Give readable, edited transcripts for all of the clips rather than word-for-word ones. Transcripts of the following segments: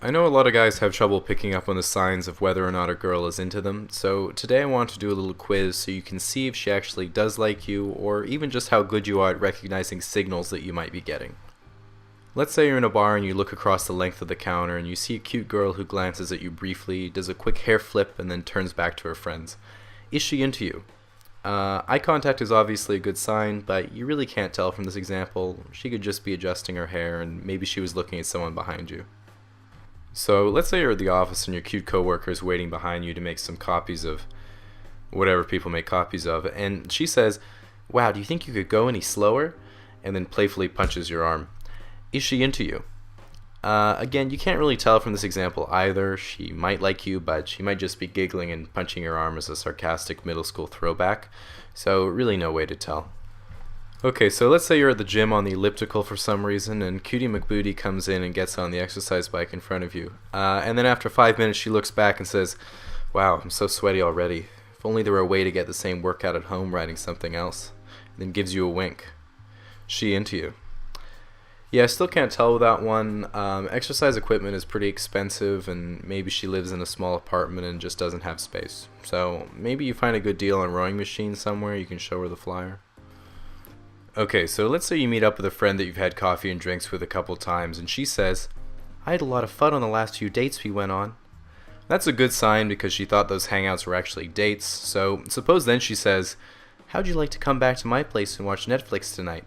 I know a lot of guys have trouble picking up on the signs of whether or not a girl is into them, so today I want to do a little quiz so you can see if she actually does like you, or even just how good you are at recognizing signals that you might be getting. Let's say you're in a bar and you look across the length of the counter and you see a cute girl who glances at you briefly, does a quick hair flip, and then turns back to her friends. Is she into you? Eye contact is obviously a good sign, but you really can't tell from this example. She could just be adjusting her hair and maybe she was looking at someone behind you. So let's say you're at the office and your cute coworker is waiting behind you to make some copies of whatever people make copies of, and she says, "Wow, do you think you could go any slower?" and then playfully punches your arm. Is she into you? Again, you can't really tell from this example either. She might like you, but she might just be giggling and punching your arm as a sarcastic middle school throwback, so really no way to tell. Okay, so let's say you're at the gym on the elliptical for some reason, and Cutie McBooty comes in and gets on the exercise bike in front of you. And then after 5 minutes, she looks back and says, "Wow, I'm so sweaty already. If only there were a way to get the same workout at home riding something else." And then gives you a wink. She into you? Yeah, I still can't tell with that one. Exercise equipment is pretty expensive, and maybe she lives in a small apartment and just doesn't have space. So maybe you find a good deal on rowing machine somewhere, you can show her the flyer. Okay, so let's say you meet up with a friend that you've had coffee and drinks with a couple times, and she says, "I had a lot of fun on the last few dates we went on." That's a good sign because she thought those hangouts were actually dates, so suppose then she says, "How'd you like to come back to my place and watch Netflix tonight?"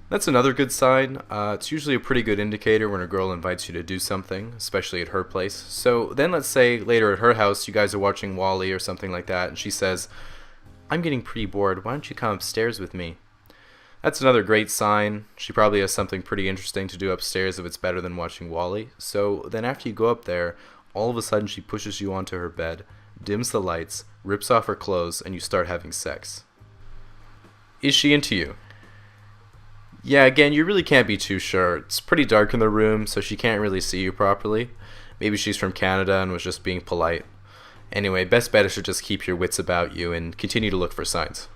That's another good sign. It's usually a pretty good indicator when a girl invites you to do something, especially at her place. So then let's say later at her house you guys are watching Wall-E or something like that, and she says, "I'm getting pretty bored, why don't you come upstairs with me?" That's another great sign. She probably has something pretty interesting to do upstairs if it's better than watching Wall-E. So then after you go up there, all of a sudden she pushes you onto her bed, dims the lights, rips off her clothes, and you start having sex. Is she into you? Yeah, again, you really can't be too sure. It's pretty dark in the room, so she can't really see you properly. Maybe she's from Canada and was just being polite. Anyway, best bet is to just keep your wits about you and continue to look for signs.